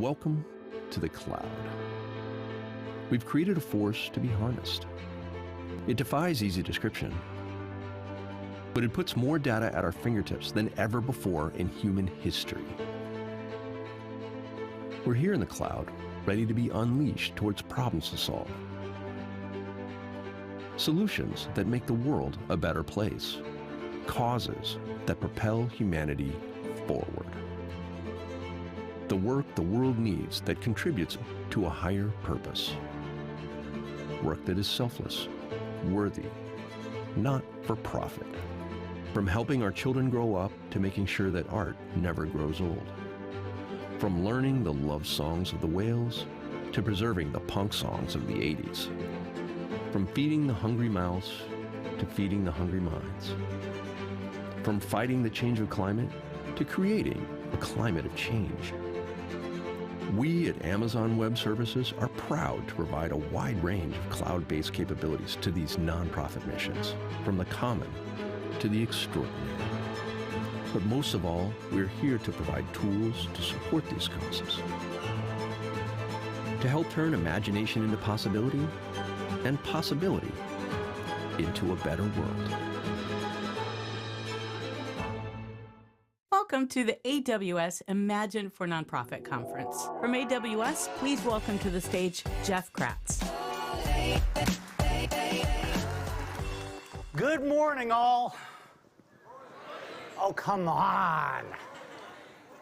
Welcome to the cloud. We've created a force to be harnessed. It defies easy description, but it puts more data at our fingertips than ever before in human history. We're here in the cloud, ready to be unleashed towards problems to solve. Solutions that make the world a better place. Causes that propel humanity forward. The work the world needs that contributes to a higher purpose. Work that is selfless, worthy, not for profit. From helping our children grow up to making sure that art never grows old. From learning the love songs of the whales to preserving the punk songs of the 80s. From feeding the hungry mouths to feeding the hungry minds. From fighting the change of climate to creating a climate of change. We at Amazon Web Services are proud to provide a wide range of cloud-based capabilities to these nonprofit missions, from the common to the extraordinary. But most of all, we're here to provide tools to support these causes, to help turn imagination into possibility and possibility into a better world. Welcome to the AWS Imagine for Nonprofit Conference. From AWS, please welcome to the stage Jeff Kratz. Good morning, all. Oh, come on.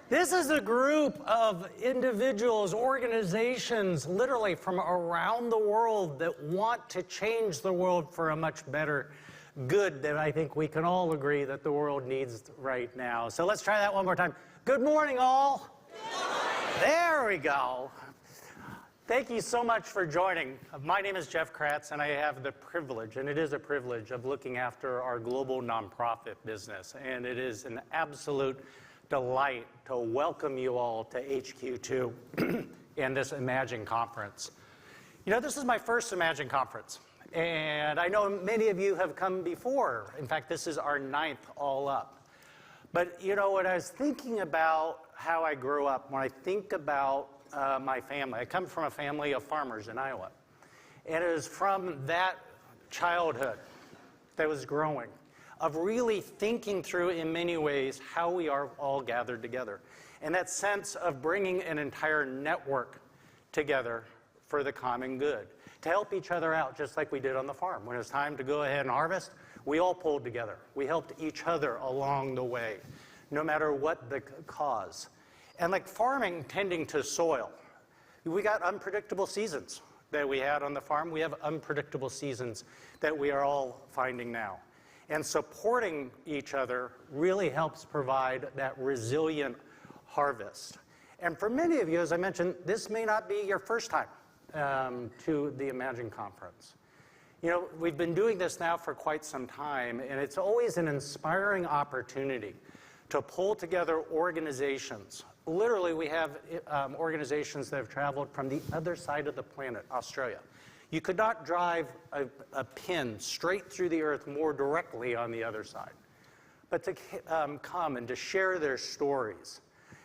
This is a group of individuals, organizations, literally from around the world that want to change the world for a much better good that I think we can all agree that the world needs right now. So let's try that one more time. Good morning, all. Good morning. There we go. Thank you so much for joining. My name is Jeff Kratz, and I have the privilege, and it is a privilege, of looking after our global nonprofit business. And it is an absolute delight to welcome you all to HQ2 and this Imagine conference. You know, this is my first Imagine conference. And I know many of you have come before. In fact, this is our 9th all up. But you know, when I was thinking about how I grew up, when I think about my family, I come from a family of farmers in Iowa. And it was from that childhood that was growing, of really thinking through in many ways how we are all gathered together. And that sense of bringing an entire network together for the common good, to help each other out, just like we did on the farm. When it was time to go ahead and harvest, we all pulled together. We helped each other along the way, no matter what the cause. And like farming, tending to soil, we got unpredictable seasons that we had on the farm. We have unpredictable seasons that we are all finding now. And supporting each other really helps provide that resilient harvest. And for many of you, as I mentioned, this may not be your first time to the Imagine conference. You know, we've been doing this now for quite some time, and it's always an inspiring opportunity to pull together organizations. Literally, we have organizations that have traveled from the other side of the planet, Australia. You could not drive a pin straight through the earth more directly on the other side, but to come and to share their stories.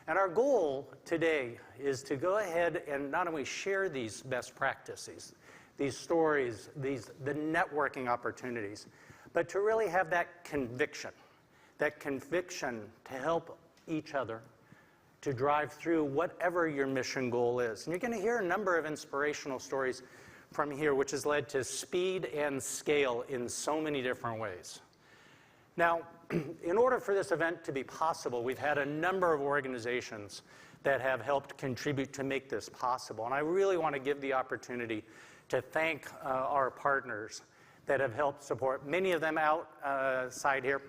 And our goal today is to go ahead and not only share these best practices, these stories, the networking opportunities, but to really have that conviction to help each other to drive through whatever your mission goal is. And you're going to hear a number of inspirational stories from here, which has led to speed and scale in so many different ways. Now, in order for this event to be possible, we've had a number of organizations that have helped contribute to make this possible. And I really want to give the opportunity to thank our partners that have helped support, many of them outside here.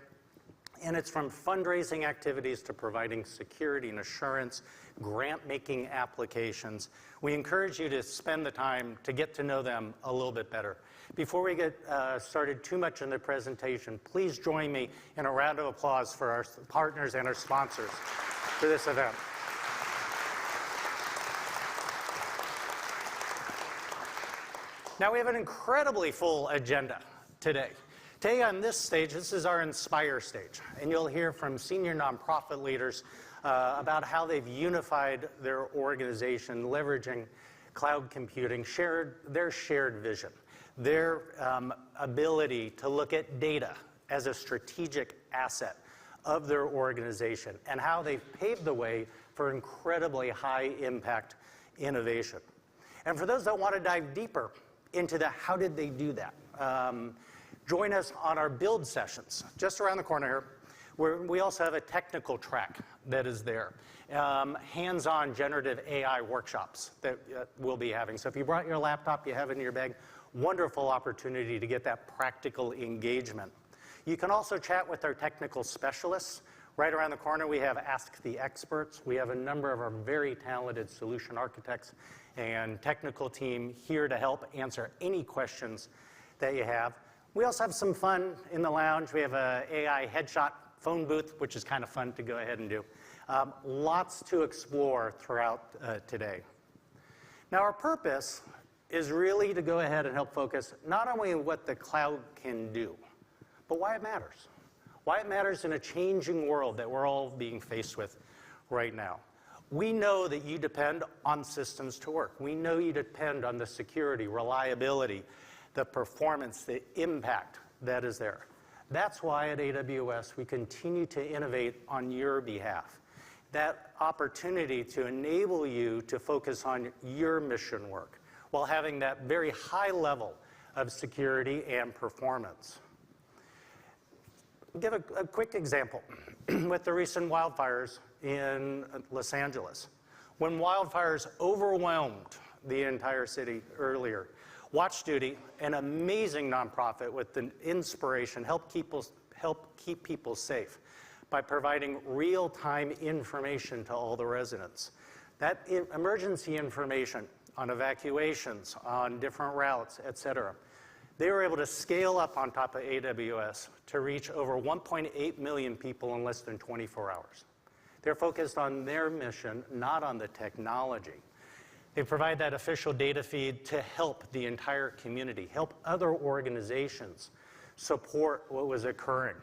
And it's from fundraising activities to providing security and assurance, grant-making applications. We encourage you to spend the time to get to know them a little bit better. Before we get started too much in the presentation, please join me in a round of applause for our partners and our sponsors for this event. Now, we have an incredibly full agenda today. Today on this stage, this is our Inspire stage, and you'll hear from senior nonprofit leaders about how they've unified their organization, leveraging cloud computing, their shared vision, their ability to look at data as a strategic asset of their organization, and how they've paved the way for incredibly high impact innovation. And for those that want to dive deeper into how did they do that, join us on our build sessions just around the corner here, where we also have a technical track that is there. Hands-on generative AI workshops that we'll be having. So if you brought your laptop, you have it in your bag, wonderful opportunity to get that practical engagement. You can also chat with our technical specialists. Right around the corner, we have Ask the Experts. We have a number of our very talented solution architects and technical team here to help answer any questions that you have. We also have some fun in the lounge. We have an AI headshot phone booth, which is kind of fun to go ahead and do. Lots to explore throughout today. Now, our purpose is really to go ahead and help focus not only on what the cloud can do, but why it matters. Why it matters in a changing world that we're all being faced with right now. We know that you depend on systems to work. We know you depend on the security, reliability, the performance, the impact that is there. That's why at AWS we continue to innovate on your behalf. That opportunity to enable you to focus on your mission work while having that very high level of security and performance. I'll give a quick example with the recent wildfires in Los Angeles. When wildfires overwhelmed the entire city earlier, WatchDuty, an amazing nonprofit with the inspiration, help keep people safe by providing real-time information to all the residents. That emergency information on evacuations, on different routes, et cetera, they were able to scale up on top of AWS to reach over 1.8 million people in less than 24 hours. They're focused on their mission, not on the technology. They provide that official data feed to help the entire community, help other organizations support what was occurring.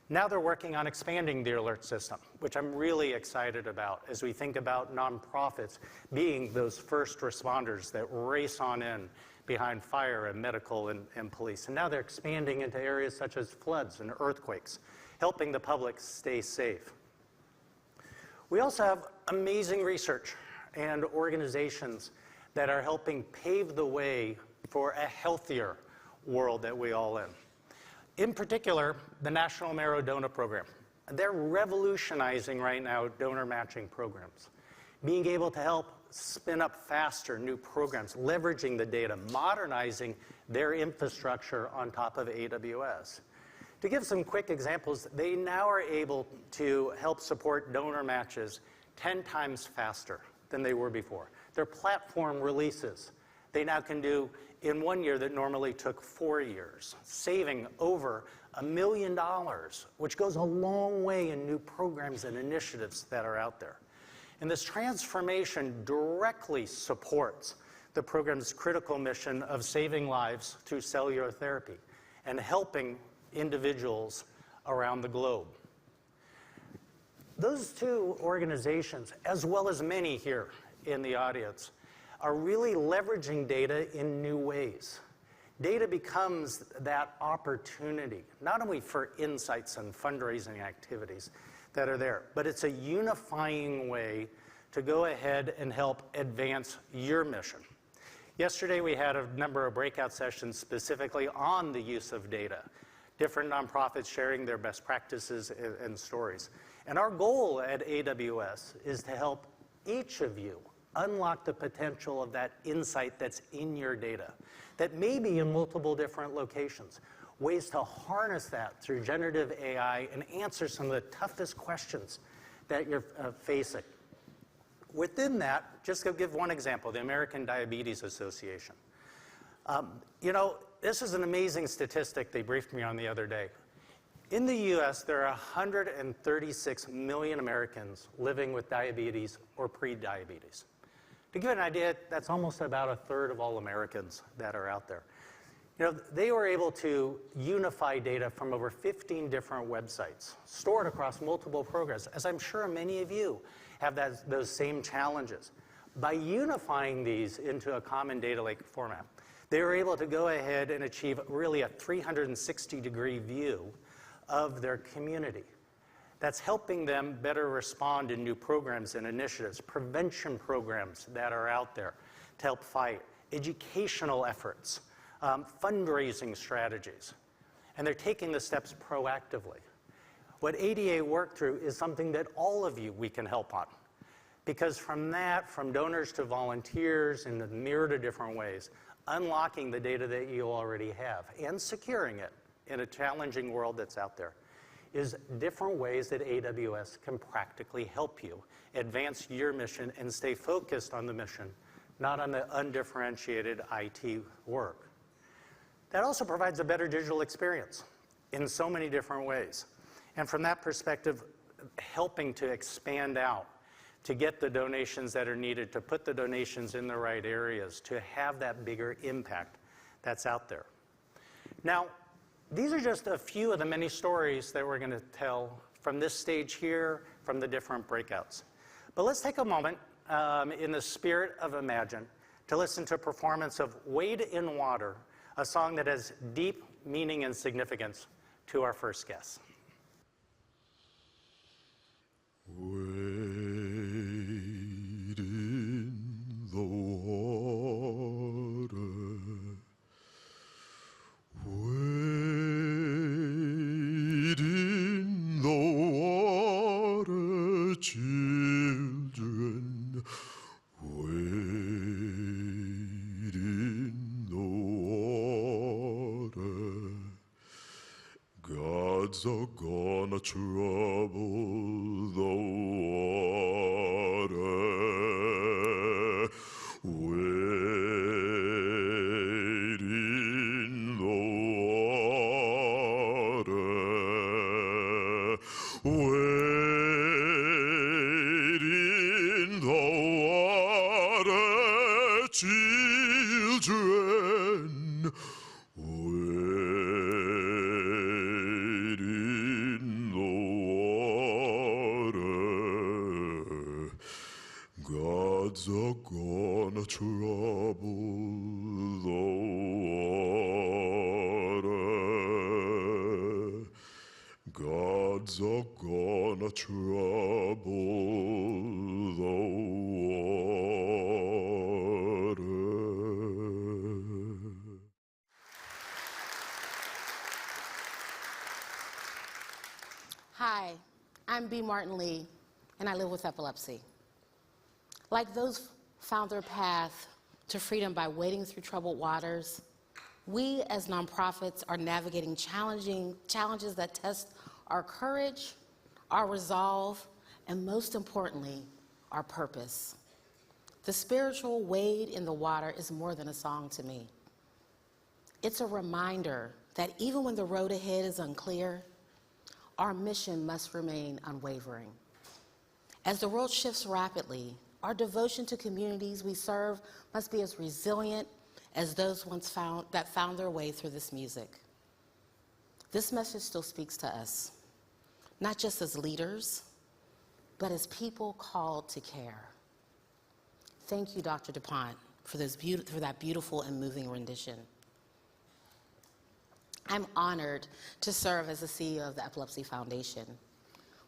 Now they're working on expanding the alert system, which I'm really excited about as we think about nonprofits being those first responders that race on in behind fire and medical and police. And now they're expanding into areas such as floods and earthquakes, helping the public stay safe. We also have amazing research and organizations that are helping pave the way for a healthier world that we all in. In particular, the National Marrow Donor Program. They're revolutionizing right now donor matching programs, being able to help spin up faster new programs, leveraging the data, modernizing their infrastructure on top of AWS. To give some quick examples, they now are able to help support donor matches 10 times faster than they were before. Their platform releases, they now can do in 1 year that normally took 4 years, saving over $1 million, which goes a long way in new programs and initiatives that are out there. And this transformation directly supports the program's critical mission of saving lives through cellular therapy and helping individuals around the globe. Those two organizations, as well as many here in the audience, are really leveraging data in new ways. Data becomes that opportunity, not only for insights and fundraising activities that are there, but it's a unifying way to go ahead and help advance your mission. Yesterday, we had a number of breakout sessions specifically on the use of data, different nonprofits sharing their best practices and stories. And our goal at AWS is to help each of you unlock the potential of that insight that's in your data, that may be in multiple different locations, ways to harness that through generative AI and answer some of the toughest questions that you're facing. Within that, just to give one example, the American Diabetes Association. This is an amazing statistic they briefed me on the other day. In the US, there are 136 million Americans living with diabetes or pre-diabetes. To give you an idea, that's almost about a third of all Americans that are out there. You know, they were able to unify data from over 15 different websites, stored across multiple programs, as I'm sure many of you have those same challenges. By unifying these into a common data lake format, they were able to go ahead and achieve really a 360-degree view of their community. That's helping them better respond in new programs and initiatives, prevention programs that are out there to help fight, educational efforts, fundraising strategies. And they're taking the steps proactively. What ADA worked through is something that all of you we can help on. Because from that, from donors to volunteers in a myriad of different ways, unlocking the data that you already have and securing it in a challenging world that's out there is different ways that AWS can practically help you advance your mission and stay focused on the mission, not on the undifferentiated IT work. That also provides a better digital experience in so many different ways. And from that perspective, helping to expand out, to get the donations that are needed, to put the donations in the right areas, to have that bigger impact that's out there. Now, these are just a few of the many stories that we're going to tell from this stage here, from the different breakouts. But let's take a moment in the spirit of Imagine to listen to a performance of Wade in Water, a song that has deep meaning and significance to our first guest. Wade in the water, wade in the water, children, wade in the water. Gods are gonna trouble the water. Wade in the water. Wade in the water, children. Wade in the water. Gods are gonna trouble the water. Gods are gonna trouble the water. Hi, I'm B. Martin Lee, and I live with epilepsy. Like those found their path to freedom by wading through troubled waters, we as nonprofits are navigating challenges that test our courage, our resolve, and most importantly, our purpose. The spiritual wade in the water is more than a song to me. It's a reminder that even when the road ahead is unclear, our mission must remain unwavering. As the world shifts rapidly, our devotion to communities we serve must be as resilient as those that found their way through this music. This message still speaks to us, not just as leaders, but as people called to care. Thank you, Dr. DuPont, for that beautiful and moving rendition. I'm honored to serve as the CEO of the Epilepsy Foundation.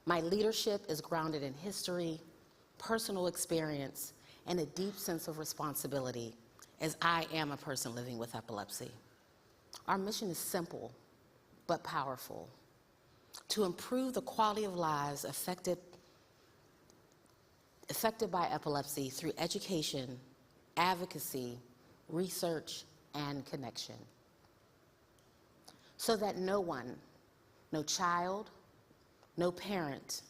My leadership is grounded in history, personal experience, and a deep sense of responsibility, as I am a person living with epilepsy. Our mission is simple, but powerful: to improve the quality of lives affected by epilepsy through education, advocacy, research, and connection. So that no one, no child, no parent,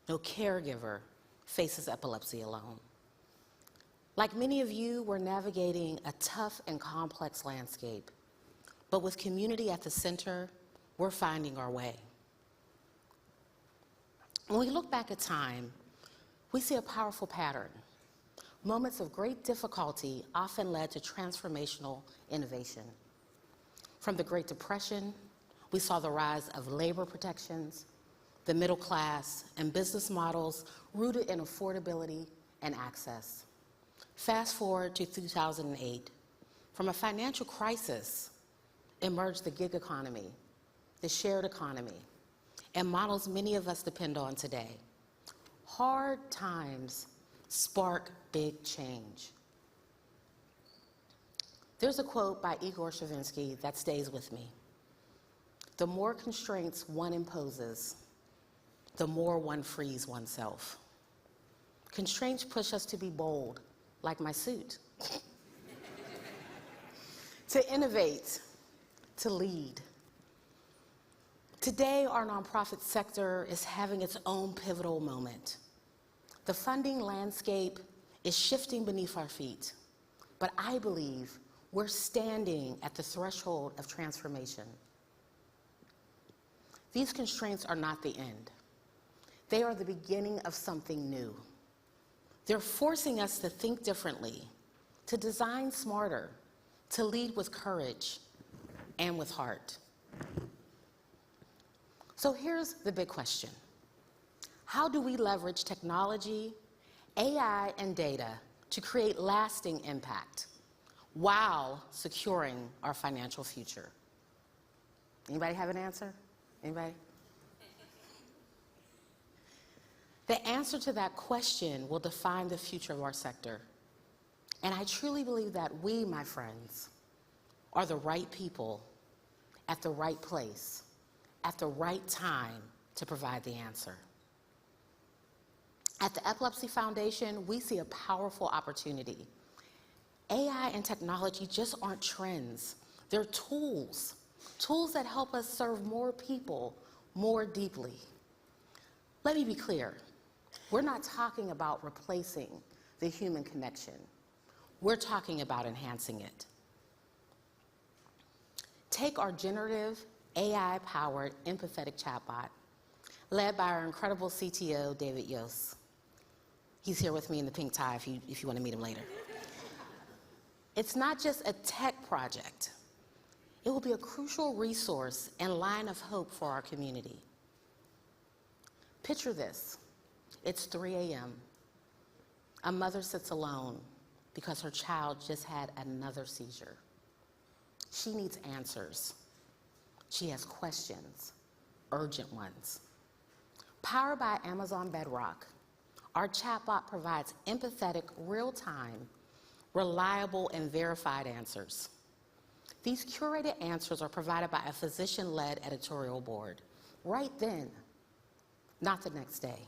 no caregiver faces epilepsy alone. Like many of you, we're navigating a tough and complex landscape, but with community at the center, we're finding our way. When we look back at time, we see a powerful pattern. Moments of great difficulty often led to transformational innovation. From the Great Depression, we saw the rise of labor protections, the middle class, and business models rooted in affordability and access. Fast forward to 2008. From a financial crisis emerged the gig economy, the shared economy, and models many of us depend on today. Hard times spark big change. There's a quote by Igor Stravinsky that stays with me. The more constraints one imposes, the more one frees oneself. Constraints push us to be bold, like my suit, to innovate, to lead. Today, our nonprofit sector is having its own pivotal moment. The funding landscape is shifting beneath our feet, but I believe we're standing at the threshold of transformation. These constraints are not the end. They are the beginning of something new. They're forcing us to think differently, to design smarter, to lead with courage and with heart. So here's the big question. How do we leverage technology, AI, and data to create lasting impact while securing our financial future? Anybody have an answer? Anybody? The answer to that question will define the future of our sector. And I truly believe that we, my friends, are the right people at the right place at the right time to provide the answer. At the Epilepsy Foundation, we see a powerful opportunity. AI and technology just aren't trends. They're tools that help us serve more people more deeply. Let me be clear. We're not talking about replacing the human connection. We're talking about enhancing it. Take our generative AI-powered empathetic chatbot, led by our incredible CTO, David Yost. He's here with me in the pink tie if you want to meet him later. It's not just a tech project. It will be a crucial resource and line of hope for our community. Picture this. It's 3 a.m. A mother sits alone because her child just had another seizure. She needs answers. She has questions, urgent ones. Powered by Amazon Bedrock, our chatbot provides empathetic, real-time, reliable, and verified answers. These curated answers are provided by a physician-led editorial board, right then, not the next day.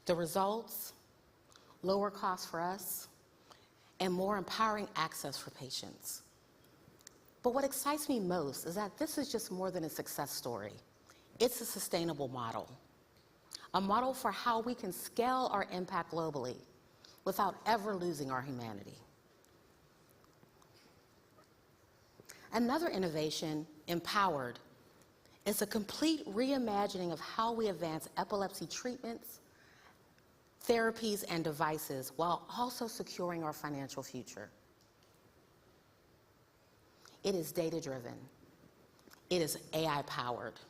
The results, lower costs for us, and more empowering access for patients. But what excites me most is that this is just more than a success story. It's a sustainable model. A model for how we can scale our impact globally without ever losing our humanity. Another innovation, Empowered, is a complete reimagining of how we advance epilepsy treatments, therapies, and devices while also securing our financial future. It is data-driven, it is AI-powered,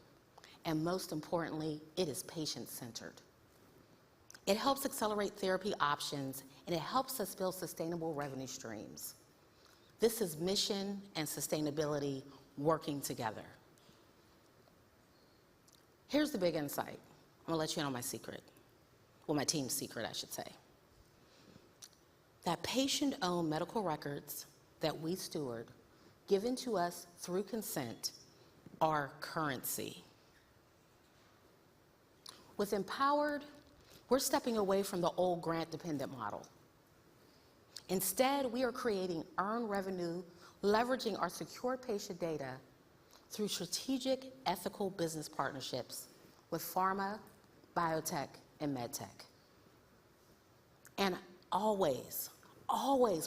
and most importantly, it is patient-centered. It helps accelerate therapy options, and it helps us build sustainable revenue streams. This is mission and sustainability working together. Here's the big insight. I'm gonna let you in on my secret. Well, my team's secret, I should say. That patient-owned medical records that we steward, given to us through consent, are currency. With Empowered, we're stepping away from the old grant-dependent model. Instead, we are creating earned revenue, leveraging our secure patient data through strategic, ethical business partnerships with pharma, biotech, and medtech. And always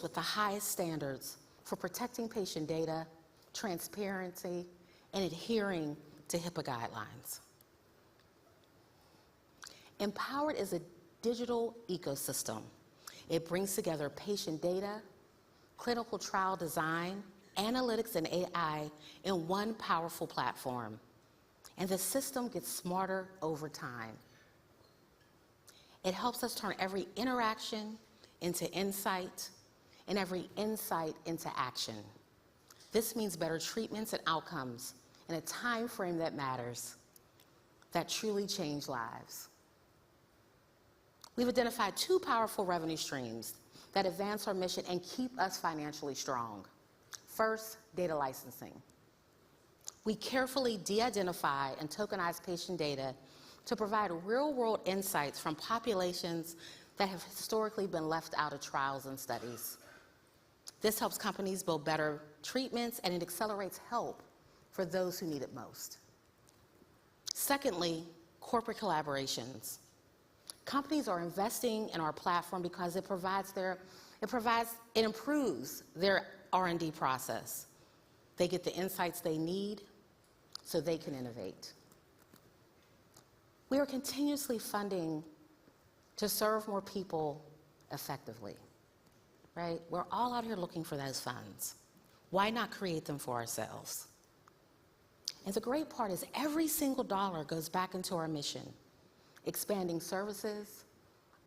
with the highest standards for protecting patient data, transparency, and adhering to HIPAA guidelines. Empowered is a digital ecosystem. It brings together patient data, clinical trial design, analytics and AI in one powerful platform. And the system gets smarter over time. It helps us turn every interaction into insight and every insight into action. This means better treatments and outcomes in a time frame that matters, that truly change lives. We've identified two powerful revenue streams that advance our mission and keep us financially strong. First, data licensing. We carefully de-identify and tokenize patient data to provide real-world insights from populations that have historically been left out of trials and studies. This helps companies build better treatments, and it accelerates help for those who need it most. Secondly, corporate collaborations. Companies are investing in our platform because it improves their R&D process. They get the insights they need so they can innovate. We are continuously funding to serve more people effectively, right? We're all out here looking for those funds. Why not create them for ourselves? And the great part is every single dollar goes back into our mission, expanding services,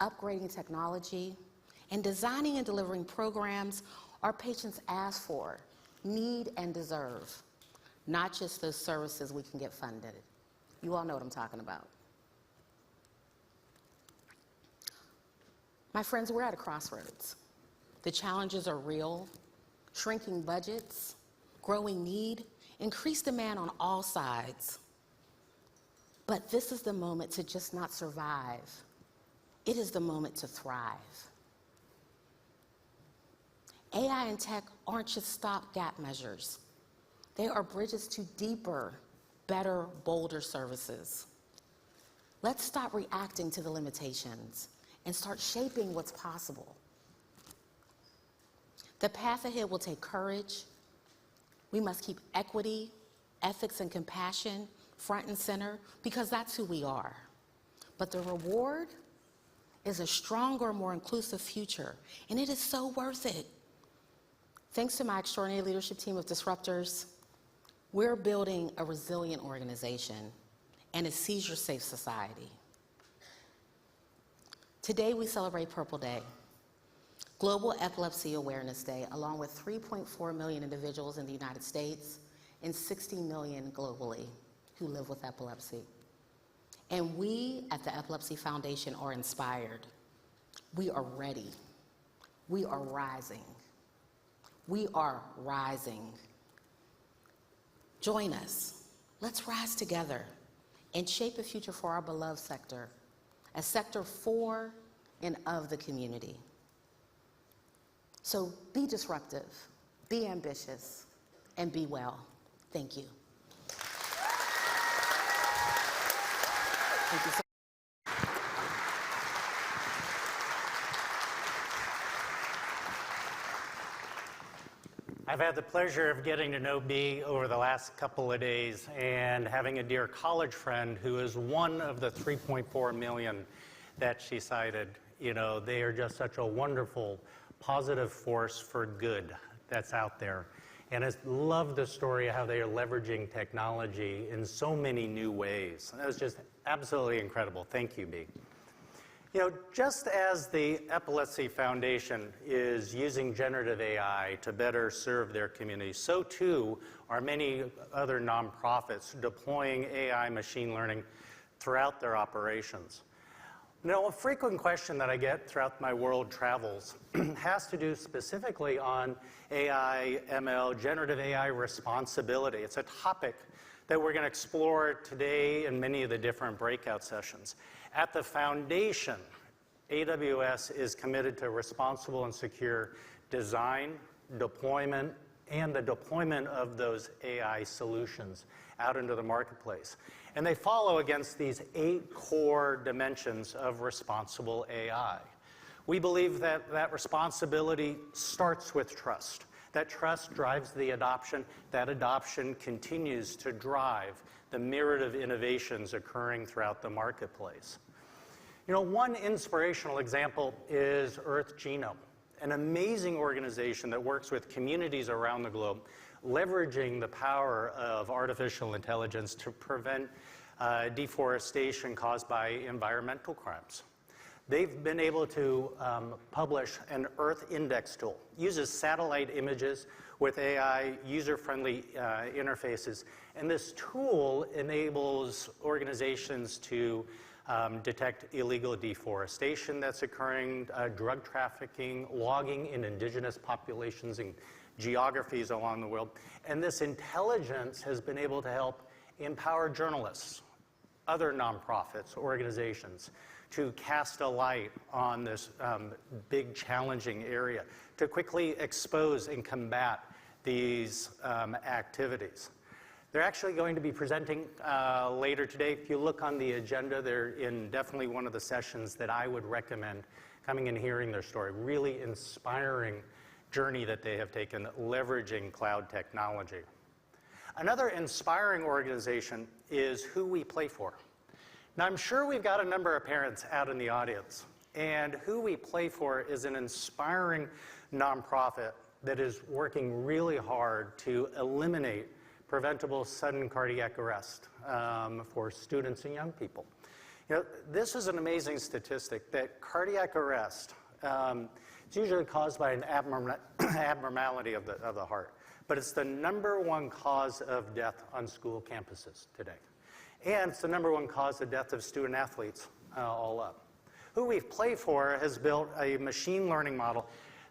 upgrading technology, and designing and delivering programs our patients ask for, need, and deserve, not just those services we can get funded. You all know what I'm talking about. My friends, we're at a crossroads. The challenges are real: shrinking budgets, growing need, increased demand on all sides. But this is the moment to just not survive. It is the moment to thrive. AI and tech aren't just stopgap measures. They are bridges to deeper, better, bolder services. Let's stop reacting to the limitations and start shaping what's possible. The path ahead will take courage. We must keep equity, ethics, and compassion front and center because that's who we are. But the reward is a stronger, more inclusive future, and it is so worth it. Thanks to my extraordinary leadership team of disruptors, we're building a resilient organization and a seizure-safe society. Today, we celebrate Purple Day, Global Epilepsy Awareness Day, along with 3.4 million individuals in the United States and 60 million globally who live with epilepsy. And we at the Epilepsy Foundation are inspired. We are ready. We are rising. We are rising. Join us. Let's rise together and shape a future for our beloved sector, a sector for and of the community. So be disruptive, be ambitious, and be well. Thank you. Thank you so much. I've had the pleasure of getting to know Bea over the last couple of days and having a dear college friend who is one of the 3.4 million that she cited. You know, they are just such a wonderful, positive force for good that's out there. And I love the story of how they are leveraging technology in so many new ways. That was just absolutely incredible. Thank you, Bea. You know, just as the Epilepsy Foundation is using generative AI to better serve their community, so too are many other nonprofits deploying AI machine learning throughout their operations. Now, a frequent question that I get throughout my world travels has to do specifically on AI, ML, generative AI responsibility. It's a topic that we're going to explore today in many of the different breakout sessions. At the foundation, AWS is committed to responsible and secure design, deployment, and the deployment of those AI solutions out into the marketplace. And they follow against these 8 core dimensions of responsible AI. We believe that that responsibility starts with trust. That trust drives the adoption. That adoption continues to drive the myriad of innovations occurring throughout the marketplace. You know, one inspirational example is Earth Genome. an amazing organization that works with communities around the globe, leveraging the power of artificial intelligence to prevent deforestation caused by environmental crimes. They've been able to publish an Earth Index tool, uses satellite images with AI, user-friendly interfaces, and this tool enables organizations to detect illegal deforestation that's occurring, drug trafficking, logging in indigenous populations and geographies along the world. And this intelligence has been able to help empower journalists, other nonprofits, organizations, to cast a light on this big challenging area, to quickly expose and combat these activities. They're actually going to be presenting later today. If you look on the agenda, they're in definitely one of the sessions that I would recommend coming and hearing their story. Really inspiring journey that they have taken leveraging cloud technology. Another inspiring organization is Who We Play For. Now, I'm sure we've got a number of parents out in the audience, and Who We Play For is an inspiring nonprofit that is working really hard to eliminate preventable sudden cardiac arrest for students and young people. You know, this is an amazing statistic that cardiac arrest is usually caused by an abnormality of the heart, but it's the #1 cause of death on school campuses today. And it's the #1 cause of death of student athletes all up. Who We Play For has built a machine learning model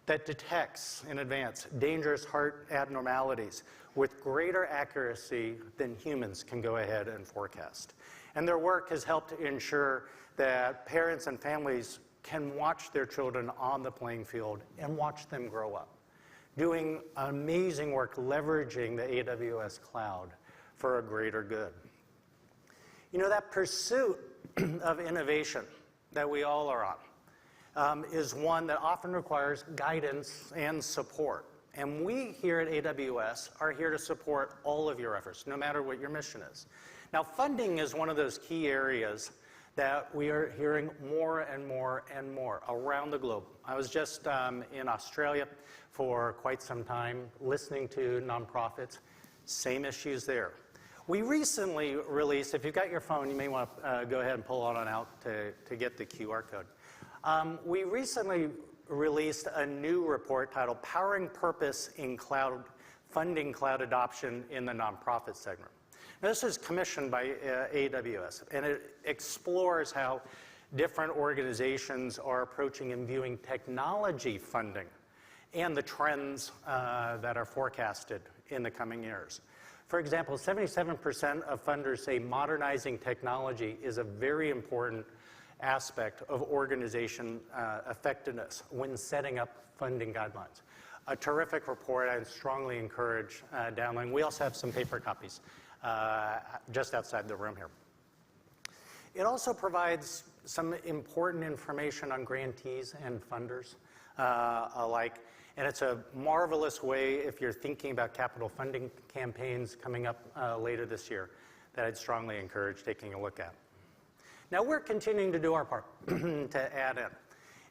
that detects in advance dangerous heart abnormalities with greater accuracy than humans can go ahead and forecast. And their work has helped to ensure that parents and families can watch their children on the playing field and watch them grow up, doing amazing work leveraging the AWS cloud for a greater good. You know, that pursuit of innovation that we all are on is one that often requires guidance and support. And we here at AWS are here to support all of your efforts, no matter what your mission is. Now, funding is one of those key areas that we are hearing more and more and more around the globe. I was just in Australia for quite some time, listening to nonprofits, same issues there. We recently released, if you've got your phone, you may want to go ahead and pull it on out to get the QR code. We recently released a new report titled Powering Purpose in Cloud, Funding Cloud Adoption in the Nonprofit Segment. Now, this is commissioned by AWS, and it explores how different organizations are approaching and viewing technology funding and the trends that are forecasted in the coming years. For example, 77% of funders say modernizing technology is a very important aspect of organization effectiveness when setting up funding guidelines. A terrific report. I strongly encourage downloading. We also have some paper copies just outside the room here. It also provides some important information on grantees and funders alike. And it's a marvelous way if you're thinking about capital funding campaigns coming up later this year that I'd strongly encourage taking a look at. Now, we're continuing to do our part to add in.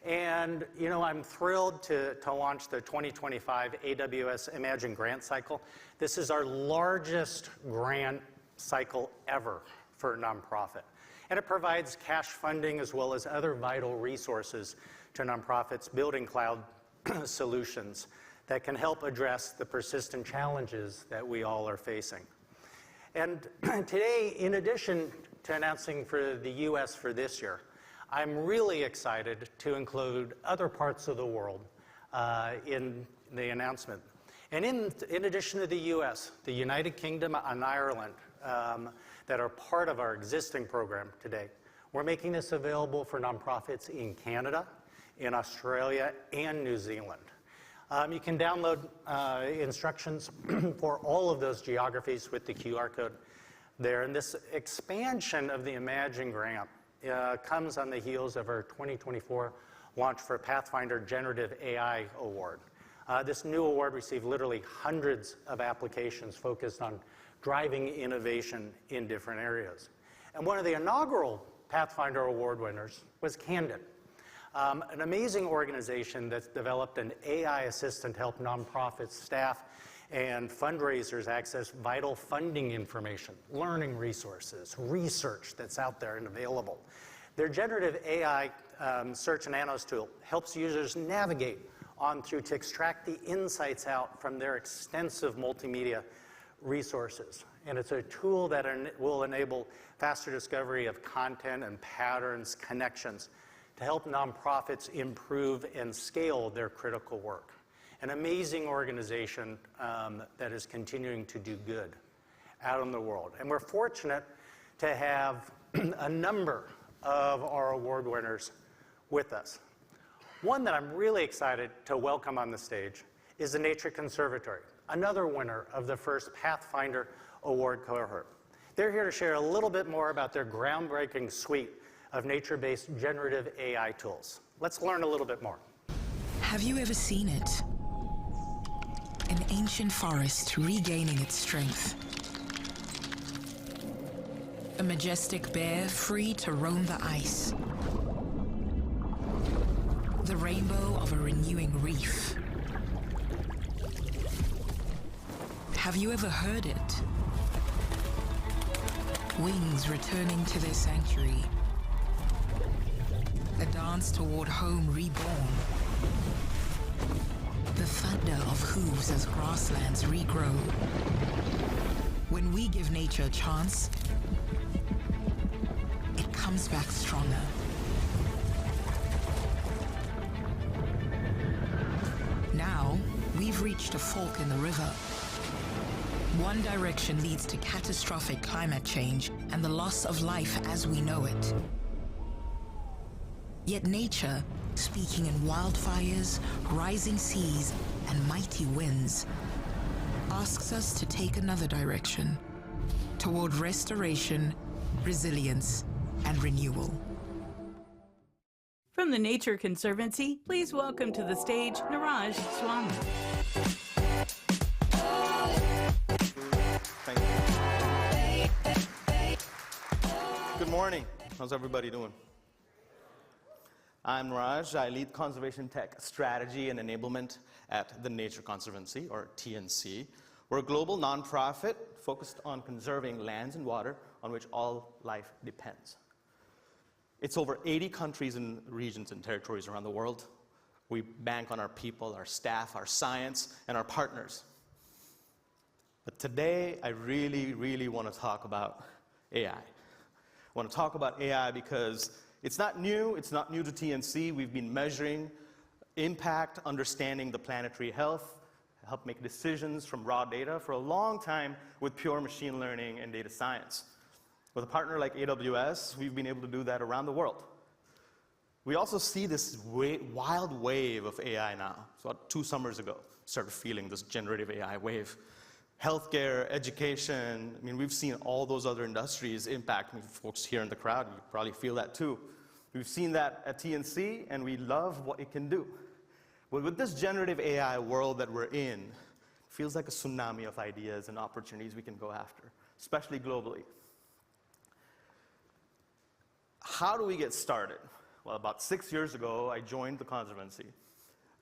And, you know, I'm thrilled to launch the 2025 AWS Imagine Grant Cycle. This is our largest grant cycle ever for a nonprofit. And it provides cash funding as well as other vital resources to nonprofits building cloud solutions that can help address the persistent challenges that we all are facing. And today, in addition to announcing for the US for this year, I'm really excited to include other parts of the world in the announcement. And in addition to the US, the United Kingdom and Ireland that are part of our existing program today, we're making this available for nonprofits in Canada, in Australia, and New Zealand. You can download instructions for all of those geographies with the QR code there. And this expansion of the Imagine Grant comes on the heels of our 2024 launch for Pathfinder Generative AI Award. This new award received literally hundreds of applications focused on driving innovation in different areas. And one of the inaugural Pathfinder Award winners was Candid. An amazing organization that's developed an AI assistant to help nonprofits, staff, and fundraisers access vital funding information, learning resources, research that's out there and available. Their generative AI search and analysis tool helps users navigate on through to extract the insights out from their extensive multimedia resources. And it's a tool that will enable faster discovery of content and patterns, connections, to help nonprofits improve and scale their critical work. An amazing organization that is continuing to do good out in the world. And we're fortunate to have a number of our award winners with us. One that I'm really excited to welcome on the stage is the Nature Conservatory, another winner of the first Pathfinder Award cohort. They're here to share a little bit more about their groundbreaking suite of nature-based generative AI tools. Let's learn a little bit more. Have you ever seen it? An ancient forest regaining its strength. A majestic bear free to roam the ice. The rainbow of a renewing reef. Have you ever heard it? Wings returning to their sanctuary. A dance toward home reborn. The thunder of hooves as grasslands regrow. When we give nature a chance, it comes back stronger. Now, we've reached a fork in the river. One direction leads to catastrophic climate change and the loss of life as we know it. Yet nature, speaking in wildfires, rising seas, and mighty winds, asks us to take another direction, toward restoration, resilience, and renewal. From the Nature Conservancy, please welcome to the stage Niraj Swami. Thank you. Good morning. How's everybody doing? I'm Raj. I lead Conservation Tech Strategy and Enablement at the Nature Conservancy, or TNC. We're a global nonprofit focused on conserving lands and water on which all life depends. It's over 80 countries and regions and territories around the world. We bank on our people, our staff, our science, and our partners. But today, I really want to talk about AI. I want to talk about AI because it's not new to TNC. We've been measuring impact, understanding the planetary health, help make decisions from raw data for a long time with pure machine learning and data science. With a partner like AWS, we've been able to do that around the world. We also see this wild wave of AI now. So about 2 summers ago, started feeling this generative AI wave. Healthcare, education, I mean, we've seen all those other industries impact. I mean, folks here in the crowd, you probably feel that too. We've seen that at TNC, and we love what it can do. But with this generative AI world that we're in, it feels like a tsunami of ideas and opportunities we can go after, especially globally. How do we get started? Well, about 6 years ago, I joined the Conservancy.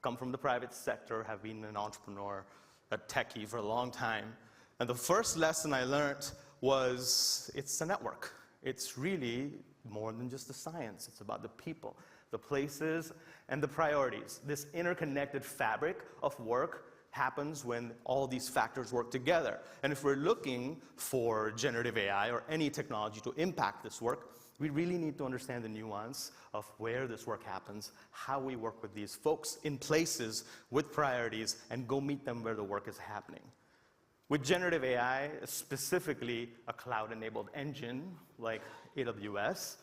Come from the private sector, have been an entrepreneur, a techie for a long time. And the first lesson I learned was it's a network. It's really more than just the science. It's about the people, the places, and the priorities. This interconnected fabric of work happens when all these factors work together. And if we're looking for generative AI or any technology to impact this work, we really need to understand the nuance of where this work happens, how we work with these folks in places with priorities, and go meet them where the work is happening. With generative AI, specifically a cloud-enabled engine like AWS,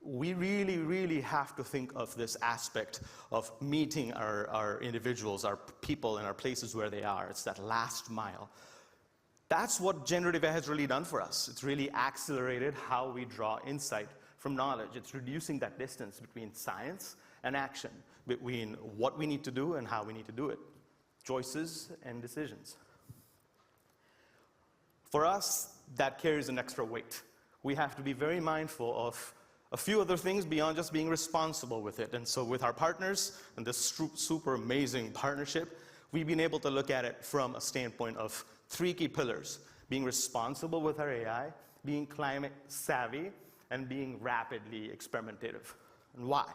we really have to think of this aspect of meeting our individuals, our people, and our places where they are. It's that last mile. That's what generative AI has really done for us. It's really accelerated how we draw insight from knowledge. It's reducing that distance between science and action, between what we need to do and how we need to do it, choices and decisions. For us, that carries an extra weight. We have to be very mindful of a few other things beyond just being responsible with it. And so with our partners and this super amazing partnership, we've been able to look at it from a standpoint of 3 key pillars: being responsible with our AI, being climate savvy, and being rapidly experimentative. And why?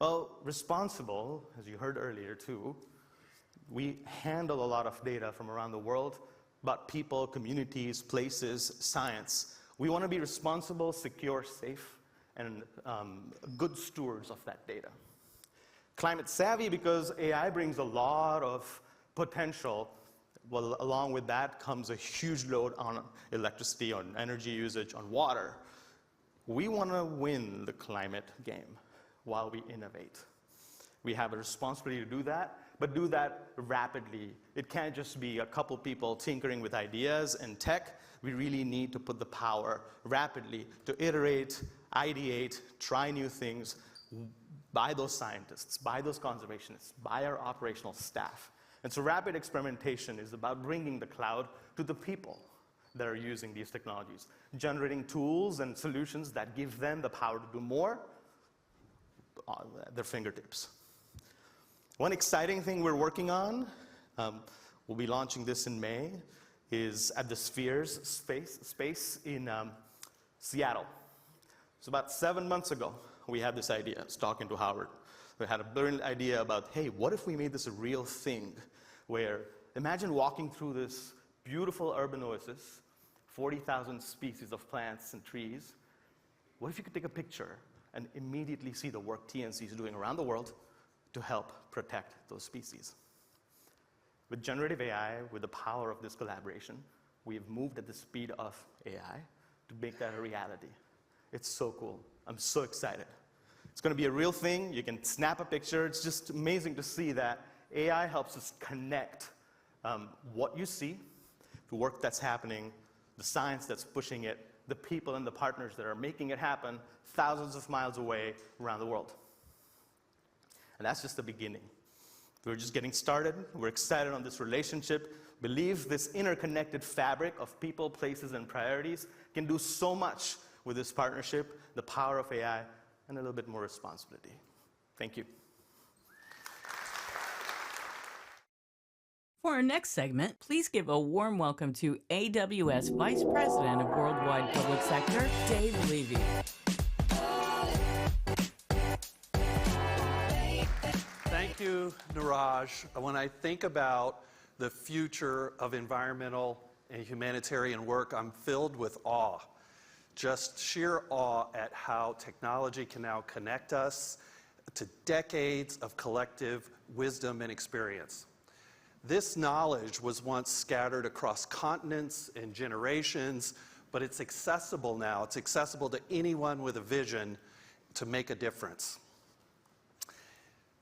Well, responsible, as you heard earlier too, we handle a lot of data from around the world about people, communities, places, science. We want to be responsible, secure, safe, and good stewards of that data. Climate savvy because AI brings a lot of potential. Well, along with that comes a huge load on electricity, on energy usage, on water. We want to win the climate game while we innovate. We have a responsibility to do that, but do that rapidly. It can't just be a couple people tinkering with ideas and tech. We really need to put the power rapidly to iterate, ideate, try new things by those scientists, by those conservationists, by our operational staff. And so rapid experimentation is about bringing the cloud to the people that are using these technologies, generating tools and solutions that give them the power to do more at their fingertips. One exciting thing we're working on, we'll be launching this in May, is at the Spheres space in Seattle. So about 7 months ago, we had this idea. I was talking to Howard. We had a brilliant idea about, hey, what if we made this a real thing? Where, imagine walking through this beautiful urban oasis, 40,000 species of plants and trees. What if you could take a picture and immediately see the work TNC is doing around the world to help protect those species? With generative AI, with the power of this collaboration, we have moved at the speed of AI to make that a reality. It's so cool. I'm so excited. It's going to be a real thing. You can snap a picture. It's just amazing to see that AI helps us connect what you see, the work that's happening, the science that's pushing it, the people and the partners that are making it happen thousands of miles away around the world. And that's just the beginning. We're just getting started. We're excited on this relationship. Believe this interconnected fabric of people, places, and priorities can do so much with this partnership, the power of AI, and a little bit more responsibility. Thank you. For our next segment, please give a warm welcome to AWS Vice President of Worldwide Public Sector, Dave Levy. Thank you, Niraj. When I think about the future of environmental and humanitarian work, I'm filled with awe. Just sheer awe at how technology can now connect us to decades of collective wisdom and experience. This knowledge was once scattered across continents and generations, but it's accessible now. It's accessible to anyone with a vision to make a difference.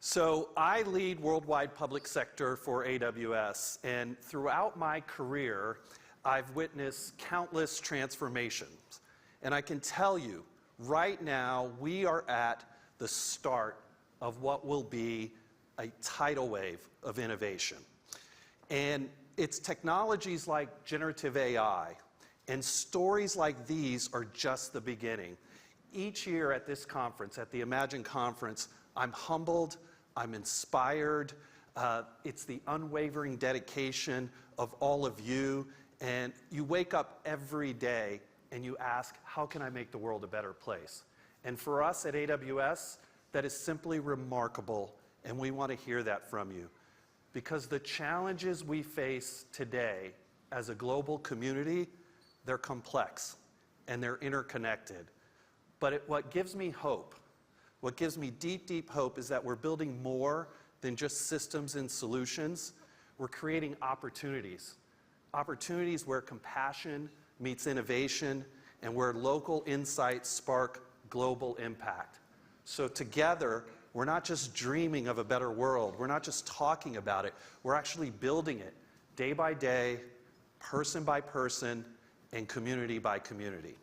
So I lead worldwide public sector for AWS, and throughout my career, I've witnessed countless transformations. And I can tell you, right now, we are at the start of what will be a tidal wave of innovation. And it's technologies like generative AI and stories like these are just the beginning. Each year at this conference, at the Imagine Conference, I'm humbled, I'm inspired. It's the unwavering dedication of all of you. And you wake up every day and you ask, how can I make the world a better place? And for us at AWS, that is simply remarkable, and we want to hear that from you. Because the challenges we face today as a global community, they're complex and they're interconnected. But what gives me hope, what gives me deep, deep hope is that we're building more than just systems and solutions. We're creating opportunities. Opportunities where compassion meets innovation and where local insights spark global impact. So together, we're not just dreaming of a better world. We're not just talking about it. We're actually building it day by day, person by person, and community by community.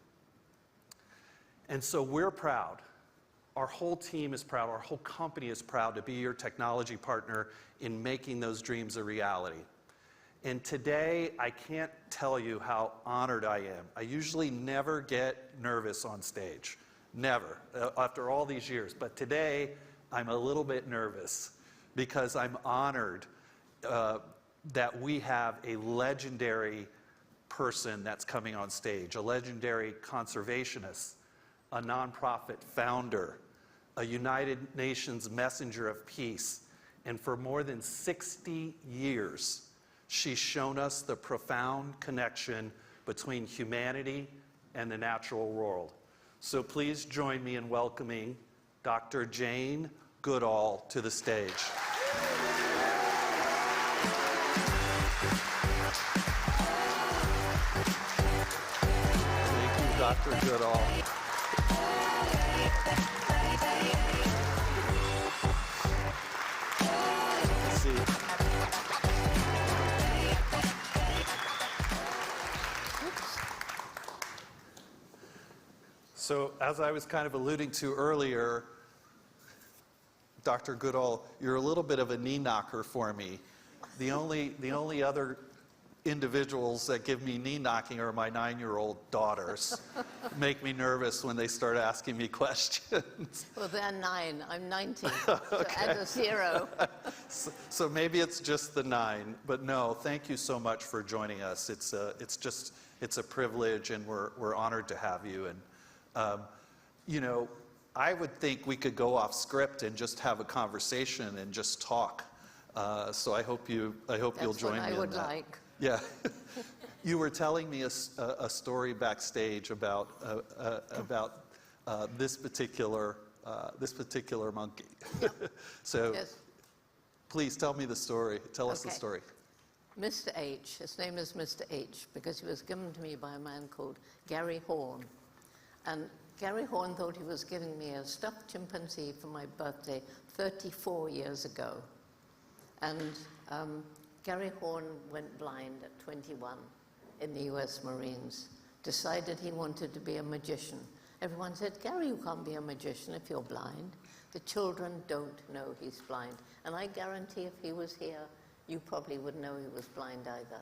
And so we're proud. Our whole team is proud. Our whole company is proud to be your technology partner in making those dreams a reality. And today, I can't tell you how honored I am. I usually never get nervous on stage. Never, after all these years. But today, I'm a little bit nervous because I'm honored that we have a legendary person that's coming on stage, a legendary conservationist, a nonprofit founder, a United Nations messenger of peace. And for more than 60 years, she's shown us the profound connection between humanity and the natural world. So please join me in welcoming Dr. Jane Goodall to the stage. Thank you, Dr. Goodall. Let's see. So, as I was kind of alluding to earlier, Dr. Goodall, you're a little bit of a knee knocker for me. The only other individuals that give me knee knocking are my 9-year-old daughters. Make me nervous when they start asking me questions. Well, they're 9. I'm 19. So add a 0. So maybe it's just the 9, but no. Thank you so much for joining us. It's a privilege, and we're honored to have you. And you know, I would think we could go off script and just have a conversation and just talk. So I hope you'll join me in that. That's what I would like. Yeah. You were telling me a story backstage about this particular monkey. So Yes. please tell me the story. Tell us the Okay. story. Mr. H, his name is Mr. H because he was given to me by a man called Gary Horn. And Gary Horn thought he was giving me a stuffed chimpanzee for my birthday 34 years ago. And Gary Horn went blind at 21 in the US Marines, decided he wanted to be a magician. Everyone said, Gary, you can't be a magician if you're blind. The children don't know he's blind. And I guarantee if he was here, you probably would know he was blind either.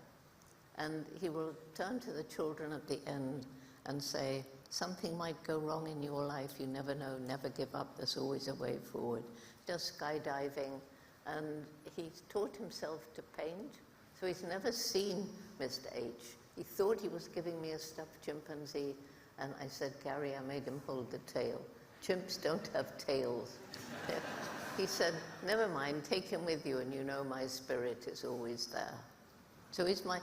And he will turn to the children at the end and say, something might go wrong in your life, you never know, never give up, there's always a way forward. Does skydiving, and he taught himself to paint, so he's never seen Mr. H. He thought he was giving me a stuffed chimpanzee, and I said, Gary, I made him hold the tail. Chimps don't have tails. He said, never mind, take him with you, and you know my spirit is always there. So he's my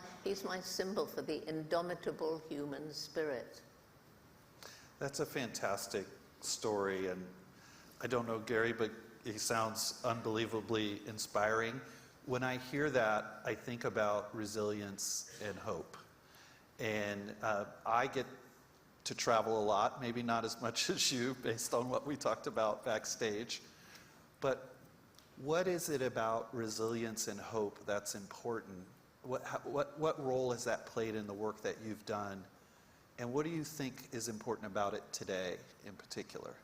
symbol for the indomitable human spirit. That's a fantastic story, and I don't know Gary, but he sounds unbelievably inspiring. When I hear that, I think about resilience and hope. And I get to travel a lot, maybe not as much as you, based on what we talked about backstage. But what is it about resilience and hope that's important? What role has that played in the work that you've done? And what do you think is important about it today in particular?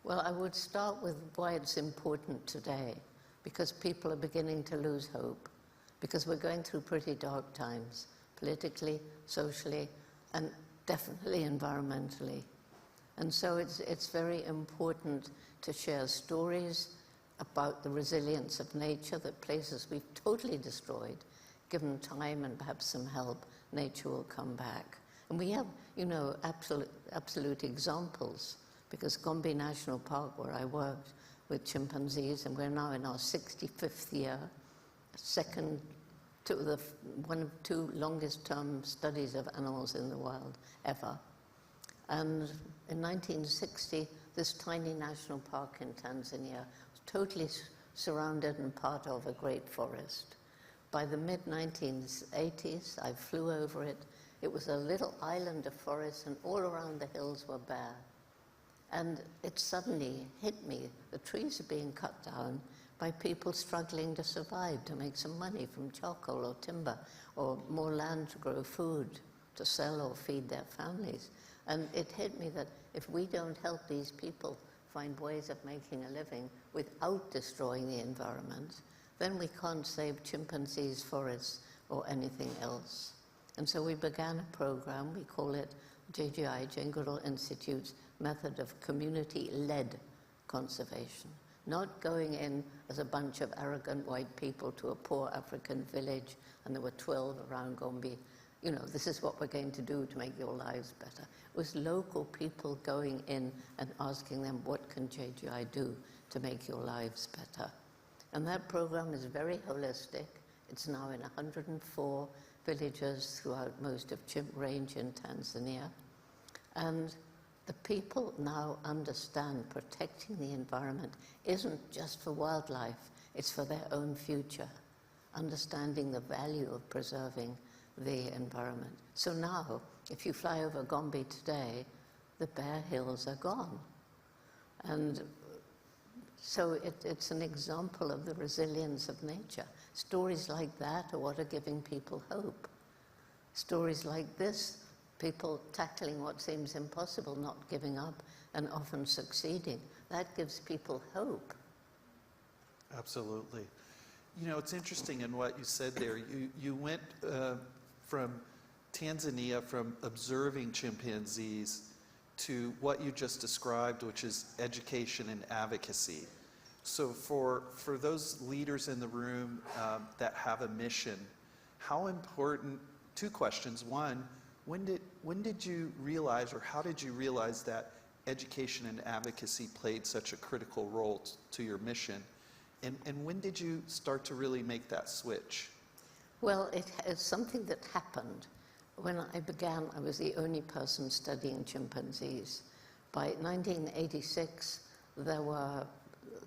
Well, I would start with why it's important today, because people are beginning to lose hope, because we're going through pretty dark times, politically, socially, and definitely environmentally. And so it's very important to share stories about the resilience of nature, that places we've totally destroyed, given time and perhaps some help, nature will come back. And we have, you know, absolute examples, because Gombe National Park, where I worked with chimpanzees, and we're now in our 65th year, second to one of 2 longest term studies of animals in the world ever. And in 1960, this tiny national park in Tanzania was totally surrounded and part of a great forest. By the mid-1980s, I flew over it. It was a little island of forest, and all around the hills were bare. And it suddenly hit me. The trees are being cut down by people struggling to survive, to make some money from charcoal or timber, or more land to grow food, to sell or feed their families. And it hit me that if we don't help these people find ways of making a living without destroying the environment, then we can't save chimpanzees, forests, or anything else. And so we began a program, we call it JGI, Jane Goodall Institute's Method of Community-Led Conservation. Not going in as a bunch of arrogant white people to a poor African village, and there were 12 around Gombe. You know, this is what we're going to do to make your lives better. It was local people going in and asking them, what can JGI do to make your lives better? And that program is very holistic. It's now in 104 villages throughout most of Chimp Range in Tanzania. And the people now understand protecting the environment isn't just for wildlife, it's for their own future, understanding the value of preserving the environment. So now, if you fly over Gombe today, the bare hills are gone. And so it's an example of the resilience of nature. Stories like that are what are giving people hope. Stories like this, people tackling what seems impossible, not giving up, and often succeeding, that gives people hope. Absolutely. You know, it's interesting in what you said there. You went from Tanzania, from observing chimpanzees, to what you just described, which is education and advocacy. So for those leaders in the room that have a mission, how important, two questions. One, when did you realize, or how did you realize that education and advocacy played such a critical role to your mission? And when did you start to really make that switch? Well, it's something that happened. When I began, I was the only person studying chimpanzees. By 1986, there were